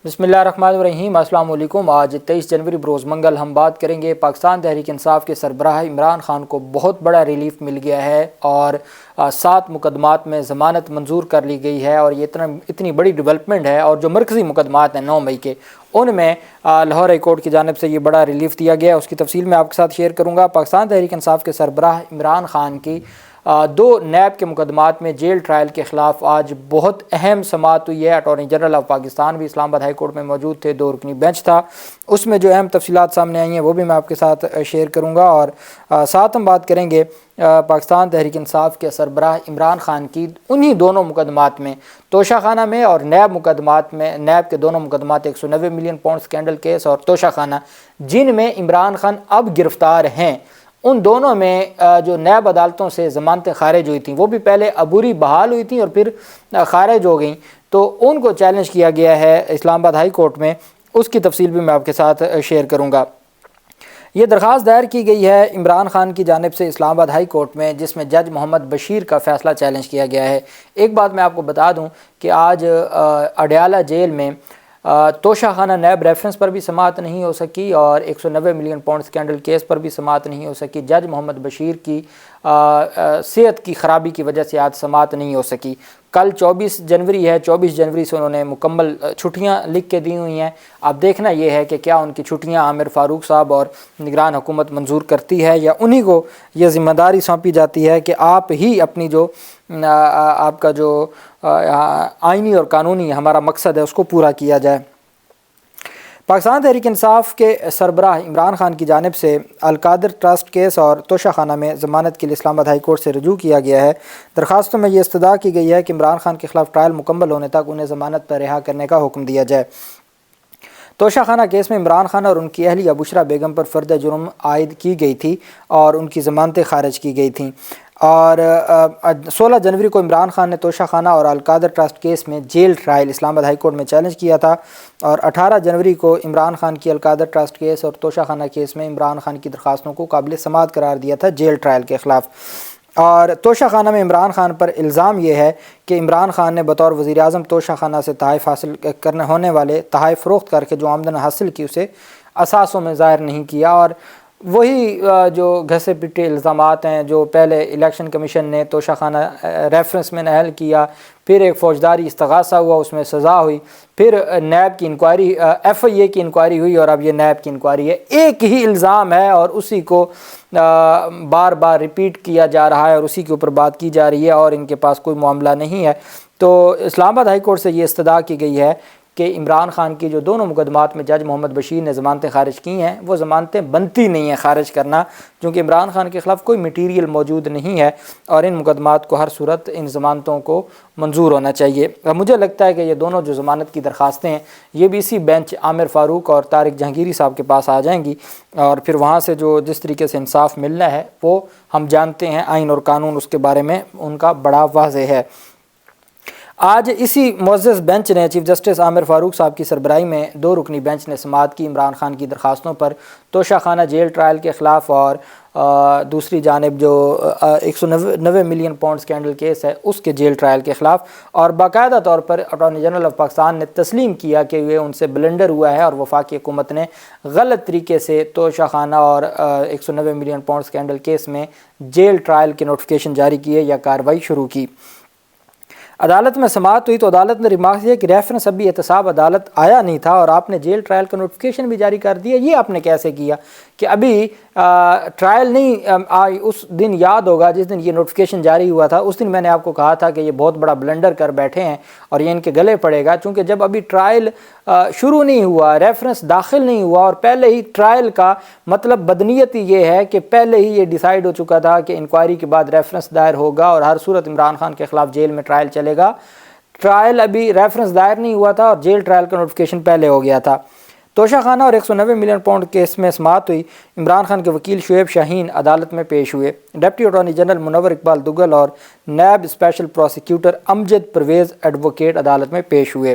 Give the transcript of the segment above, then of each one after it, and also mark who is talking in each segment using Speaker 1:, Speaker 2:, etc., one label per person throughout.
Speaker 1: بسم اللہ الرحمن الرحیم۔ السلام علیکم۔ آج 23 جنوری بروز منگل ہم بات کریں گے پاکستان تحریک انصاف کے سربراہ عمران خان کو بہت بڑا ریلیف مل گیا ہے اور 7 مقدمات میں ضمانت منظور کر لی گئی ہے، اور یہ اتنی بڑی ڈیولپمنٹ ہے۔ اور جو مرکزی مقدمات ہیں 9 مئی کے، ان میں لاہور ہائی کورٹ کی جانب سے یہ بڑا ریلیف دیا گیا ہے۔ اس کی تفصیل میں آپ کے ساتھ شیئر کروں گا۔ پاکستان تحریک انصاف کے سربراہ عمران خان کی 2 نیب کے مقدمات میں جیل ٹرائل کے خلاف آج بہت اہم سماعت ہوئی ہے۔ اٹارنی جنرل آف پاکستان بھی اسلام آباد ہائی کورٹ میں موجود تھے، 2 رکنی بینچ تھا۔ اس میں جو اہم تفصیلات سامنے آئی ہیں وہ بھی میں آپ کے ساتھ شیئر کروں گا، اور ساتھ ہم بات کریں گے پاکستان تحریک انصاف کے سربراہ عمران خان کی انہی دونوں مقدمات میں، توشہ خانہ میں اور نیب مقدمات میں۔ نیب کے دونوں مقدمات 190 ملین پاؤنڈ سکینڈل کیس اور توشہ خانہ، جن میں عمران خان اب گرفتار ہیں، ان دونوں میں جو نیب عدالتوں سے ضمانتیں خارج ہوئی تھیں، وہ بھی پہلے عبوری بحال ہوئی تھیں اور پھر خارج ہو گئیں، تو ان کو چیلنج کیا گیا ہے اسلام آباد ہائی کورٹ میں۔ اس کی تفصیل بھی میں آپ کے ساتھ شیئر کروں گا۔ یہ درخواست دائر کی گئی ہے عمران خان کی جانب سے اسلام آباد ہائی کورٹ میں، جس میں جج محمد بشیر کا فیصلہ چیلنج کیا گیا ہے۔ ایک بات میں آپ کو بتا دوں کہ آج اڈیالہ جیل میں توشہ خانہ نیب ریفرنس پر بھی سماعت نہیں ہو سکی اور 190 ملین پاؤنڈ سکینڈل کیس پر بھی سماعت نہیں ہو سکی۔ جج محمد بشیر کی صحت کی خرابی کی وجہ سے آج سماعت نہیں ہو سکی۔ کل 24 جنوری ہے، 24 جنوری سے انہوں نے مکمل چھٹیاں لکھ کے دی ہوئی ہیں۔ اب دیکھنا یہ ہے کہ کیا ان کی چھٹیاں عامر فاروق صاحب اور نگران حکومت منظور کرتی ہے، یا انہی کو یہ ذمہ داری سونپی جاتی ہے کہ آپ ہی اپنی جو آپ کا جو آئینی اور قانونی ہمارا مقصد ہے اس کو پورا کیا جائے۔ پاکستان تحریک انصاف کے سربراہ عمران خان کی جانب سے القادر ٹرسٹ کیس اور توشہ خانہ میں ضمانت کے لیے اسلام آباد ہائی کورٹ سے رجوع کیا گیا ہے۔ درخواستوں میں یہ استدعا کی گئی ہے کہ عمران خان کے خلاف ٹرائل مکمل ہونے تک انہیں ضمانت پر رہا کرنے کا حکم دیا جائے۔ توشہ خانہ کیس میں عمران خان اور ان کی اہلیہ بشرا بیگم پر فرد جرم عائد کی گئی تھی اور ان کی ضمانتیں خارج کی گئی تھیں، اور 16 جنوری کو عمران خان نے توشہ خانہ اور القادر ٹرسٹ کیس میں جیل ٹرائل اسلام آباد ہائی کورٹ میں چیلنج کیا تھا، اور 18 جنوری کو عمران خان کی القادر ٹرسٹ کیس اور توشہ خانہ کیس میں عمران خان کی درخواستوں کو قابل سماعت قرار دیا تھا جیل ٹرائل کے خلاف۔ اور توشہ خانہ میں عمران خان پر الزام یہ ہے کہ عمران خان نے بطور وزیر اعظم توشہ خانہ سے تحائف حاصل کرنے ہونے والے تحائف فروخت کر کے جو آمدن حاصل کی اسے اثاثوں میں ظاہر نہیں کیا، اور وہی جو گھسے پٹے الزامات ہیں جو پہلے الیکشن کمیشن نے توشہ خانہ ریفرنس میں نہل کیا، پھر ایک فوجداری استغاثہ ہوا، اس میں سزا ہوئی، پھر نیب کی انکوائری، ایف آئی اے کی انکوائری ہوئی، اور اب یہ نیب کی انکوائری ہے۔ ایک ہی الزام ہے اور اسی کو بار بار ریپیٹ کیا جا رہا ہے اور اسی کے اوپر بات کی جا رہی ہے، اور ان کے پاس کوئی معاملہ نہیں ہے۔ تو اسلام آباد ہائی کورٹ سے یہ استدعا کی گئی ہے کہ عمران خان کی جو دونوں مقدمات میں جج محمد بشیر نے ضمانتیں خارج کی ہیں، وہ ضمانتیں بنتی نہیں ہیں خارج کرنا، کیونکہ عمران خان کے خلاف کوئی میٹیریل موجود نہیں ہے، اور ان مقدمات کو ہر صورت ان ضمانتوں کو منظور ہونا چاہیے۔ اور مجھے لگتا ہے کہ یہ دونوں جو ضمانت کی درخواستیں ہیں، یہ بھی اسی بینچ عامر فاروق اور طارق جہانگیری صاحب کے پاس آ جائیں گی، اور پھر وہاں سے جو جس طریقے سے انصاف ملنا ہے وہ ہم جانتے ہیں، آئین اور قانون اس کے بارے میں ان کا بڑا واضح ہے۔ آج اسی معزز بینچ نے چیف جسٹس عامر فاروق صاحب کی سربراہی میں 2 رکنی بینچ نے سماعت کی عمران خان کی درخواستوں پر توشہ خانہ جیل ٹرائل کے خلاف، اور دوسری جانب جو 190 ملین پاؤنڈ سکینڈل کیس ہے اس کے جیل ٹرائل کے خلاف، اور باقاعدہ طور پر اٹارنی جنرل آف پاکستان نے تسلیم کیا کہ یہ ان سے بلنڈر ہوا ہے اور وفاقی حکومت نے غلط طریقے سے توشہ خانہ اور 190 ملین پاؤنڈ سکینڈل کیس میں جیل ٹرائل کے نوٹیفیکیشن جاری کیے یا کارروائی شروع کی۔ عدالت میں سماعت ہوئی تو عدالت نے ریمارک دیا کہ ریفرنس ابھی احتساب عدالت آیا نہیں تھا اور آپ نے جیل ٹرائل کا نوٹیفیکیشن بھی جاری کر دیا۔ یہ آپ نے کیسے کیا کہ ابھی ٹرائل نہیں آئی؟ اس دن یاد ہوگا جس دن یہ نوٹیفیکیشن جاری ہوا تھا، اس دن میں نے آپ کو کہا تھا کہ یہ بہت بڑا بلنڈر کر بیٹھے ہیں اور یہ ان کے گلے پڑے گا، چونکہ جب ابھی ٹرائل شروع نہیں ہوا، ریفرنس داخل نہیں ہوا، اور پہلے ہی ٹرائل کا مطلب بدنیتی یہ ہے کہ پہلے ہی یہ ڈیسائیڈ ہو چکا تھا کہ انکوائری کے بعد ریفرنس دائر ہوگا اور ہر صورت عمران خان کے خلاف جیل میں ٹرائل چلے گا۔ ٹرائل ابھی ریفرنس دائر نہیں ہوا تھا اور جیل ٹرائل کا نوٹیفیکیشن پہلے ہو گیا تھا۔ توشہ خانہ اور 190 ملین پاؤنڈ کیس میں سماعت ہوئی۔ عمران خان کے وکیل شعیب شاہین عدالت میں پیش ہوئے۔ ڈپٹی اٹارنی جنرل منور اقبال دگل اور نیب اسپیشل پروسیکیوٹر امجد پرویز ایڈوکیٹ عدالت میں پیش ہوئے۔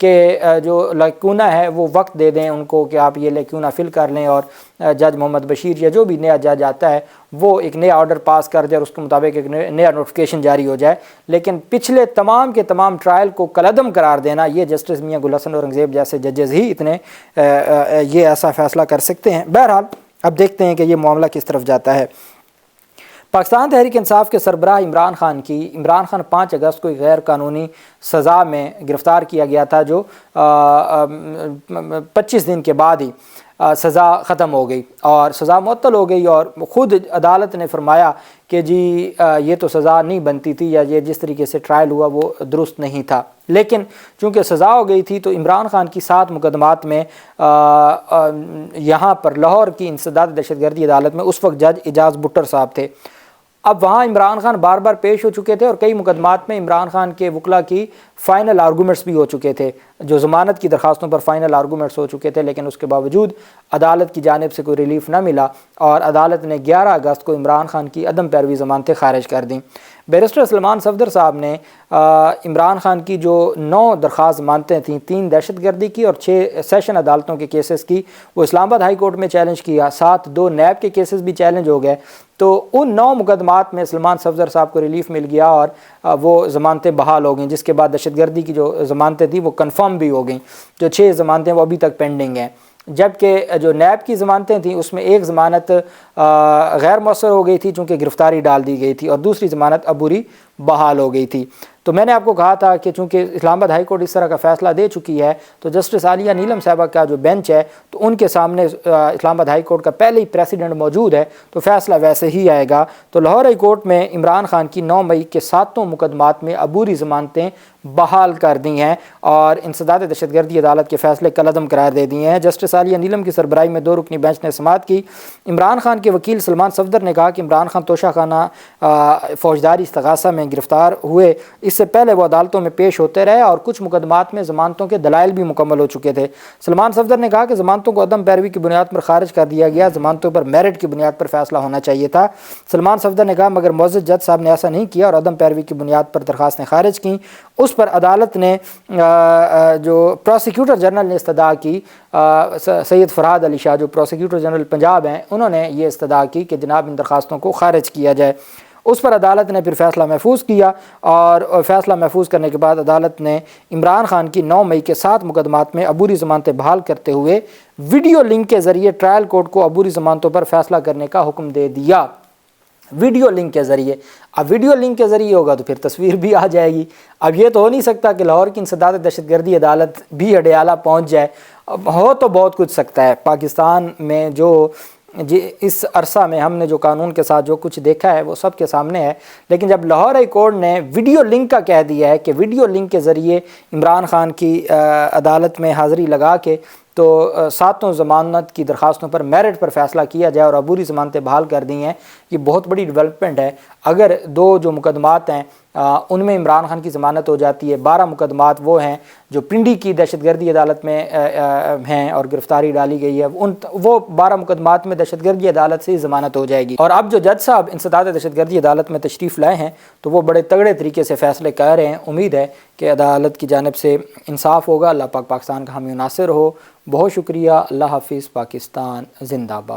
Speaker 1: کہ جو لیکونہ ہے وہ وقت دے دیں ان کو کہ آپ یہ لیکونہ فل کر لیں، اور جج محمد بشیر یا جو بھی نیا جج آتا ہے وہ ایک نیا آرڈر پاس کر دے اور اس کے مطابق ایک نیا نوٹیفیکیشن جاری ہو جائے۔ لیکن پچھلے تمام کے تمام ٹرائل کو کالعدم قرار دینا، یہ جسٹس میاں گل حسن اورنگزیب جیسے ججز ہی اتنے یہ ایسا فیصلہ کر سکتے ہیں۔ بہرحال اب دیکھتے ہیں کہ یہ معاملہ کس طرف جاتا ہے۔ پاکستان تحریک انصاف کے سربراہ عمران خان 5 اگست کو ایک غیر قانونی سزا میں گرفتار کیا گیا تھا، جو 25 دن کے بعد ہی سزا ختم ہو گئی اور سزا معطل ہو گئی، اور خود عدالت نے فرمایا کہ جی یہ تو سزا نہیں بنتی تھی، یا یہ جس طریقے سے ٹرائل ہوا وہ درست نہیں تھا۔ لیکن چونکہ سزا ہو گئی تھی تو عمران خان کی 7 مقدمات میں یہاں پر لاہور کی انسداد دہشت گردی عدالت میں اس وقت جج اعجاز بٹر صاحب تھے۔ اب وہاں عمران خان بار بار پیش ہو چکے تھے اور کئی مقدمات میں عمران خان کے وکلا کی فائنل آرگومنٹس بھی ہو چکے تھے، جو ضمانت کی درخواستوں پر فائنل آرگومنٹس ہو چکے تھے، لیکن اس کے باوجود عدالت کی جانب سے کوئی ریلیف نہ ملا اور عدالت نے 11 اگست کو عمران خان کی عدم پیروی ضمانتیں خارج کر دیں۔ بیرسٹر سلمان صفدر صاحب نے عمران خان کی جو 9 درخواست ضمانتیں تھیں، 3 دہشت گردی کی اور 6 سیشن عدالتوں کے کیسز کی، وہ اسلام آباد ہائی کورٹ میں چیلنج کیا، ساتھ 2 نیب کے کیسز بھی چیلنج ہو گئے۔ تو ان 9 مقدمات میں سلمان صفدر صاحب کو ریلیف مل گیا اور وہ ضمانتیں بحال ہو گئیں، جس کے بعد دہشت گردی کی جو ضمانتیں تھیں وہ کنفرم بھی ہو گئیں۔ جو 6 ضمانتیں وہ ابھی تک پینڈنگ ہیں، جبکہ جو نیب کی ضمانتیں تھیں اس میں ایک ضمانت غیر مؤثر ہو گئی تھی چونکہ گرفتاری ڈال دی گئی تھی، اور دوسری ضمانت عبوری بحال ہو گئی تھی۔ تو میں نے آپ کو کہا تھا کہ چونکہ اسلام آباد ہائی کورٹ اس طرح کا فیصلہ دے چکی ہے تو جسٹس عالیہ نیلم صاحبہ کا جو بینچ ہے تو ان کے سامنے اسلام آباد ہائی کورٹ کا پہلے ہی پریسیڈنٹ موجود ہے، تو فیصلہ ویسے ہی آئے گا۔ تو لاہور ہائی کورٹ میں عمران خان کی 9 مئی کے 7 مقدمات میں عبوری ضمانتیں بحال کر دی ہیں اور انسداد دہشت گردی عدالت کے فیصلے کالعدم قرار دے دیے ہیں۔ جسٹس عالیہ نیلم کی سربراہی میں 2 رکنی بینچ نے سماعت کی۔ عمران خان کے وکیل سلمان صفدر نے کہا کہ عمران خان توشہ خانہ فوجداری استغاثہ میں گرفتار ہوئے، اس سے پہلے وہ عدالتوں میں پیش ہوتے رہے اور کچھ مقدمات میں ضمانتوں کے دلائل بھی مکمل ہو چکے تھے۔ سلمان صفدر نے کہا کہ ضمانتوں کو عدم پیروی کی بنیاد پر خارج کر دیا گیا، ضمانتوں پر میرٹ کی بنیاد پر فیصلہ ہونا چاہیے تھا۔ سلمان صفدر نے کہا مگر معزز جج صاحب نے ایسا نہیں کیا اور عدم پیروی کی بنیاد پر درخواستیں خارج کیں۔ اس پر عدالت نے جو پروسیکیوٹر جنرل نے استدعا کی، سید فرحاد علی شاہ جو پروسیکیوٹر جنرل پنجاب ہیں، انہوں نے یہ استدعا کی کہ جناب ان درخواستوں کو خارج کیا جائے۔ اس پر عدالت نے پھر فیصلہ محفوظ کیا اور فیصلہ محفوظ کرنے کے بعد عدالت نے عمران خان کی 9 مئی کے 7 مقدمات میں عبوری ضمانتیں بحال کرتے ہوئے ویڈیو لنک کے ذریعے ٹرائل کورٹ کو عبوری ضمانتوں پر فیصلہ کرنے کا حکم دے دیا۔ ویڈیو لنک کے ذریعے، اب ویڈیو لنک کے ذریعے ہوگا تو پھر تصویر بھی آ جائے گی۔ اب یہ تو ہو نہیں سکتا کہ لاہور کی انسداد دہشت گردی عدالت بھی اڈیالہ پہنچ جائے، ہو تو بہت کچھ سکتا ہے۔ پاکستان میں جو اس عرصہ میں ہم نے جو قانون کے ساتھ جو کچھ دیکھا ہے وہ سب کے سامنے ہے، لیکن جب لاہور ہائی کورٹ نے ویڈیو لنک کا کہہ دیا ہے کہ ویڈیو لنک کے ذریعے عمران خان کی عدالت میں حاضری لگا کے تو 7 ضمانت کی درخواستوں پر میرٹ پر فیصلہ کیا جائے اور عبوری ضمانتیں بحال کر دی ہیں، یہ بہت بڑی ڈیولپمنٹ ہے۔ اگر 2 جو مقدمات ہیں ان میں عمران خان کی ضمانت ہو جاتی ہے، 12 مقدمات وہ ہیں جو پنڈی کی دہشت گردی عدالت میں ہیں اور گرفتاری ڈالی گئی ہے، وہ 12 مقدمات میں دہشت گردی عدالت سے ہی ضمانت ہو جائے گی۔ اور اب جو جج صاحب انسداد دہشت گردی عدالت میں تشریف لائے ہیں تو وہ بڑے تگڑے طریقے سے فیصلے کر رہے ہیں۔ امید ہے کہ عدالت کی جانب سے انصاف ہوگا۔ اللہ پاک پاکستان کا حامی و ناصر ہو۔ بہت شکریہ۔ اللہ حافظ۔ پاکستان زندہ باد۔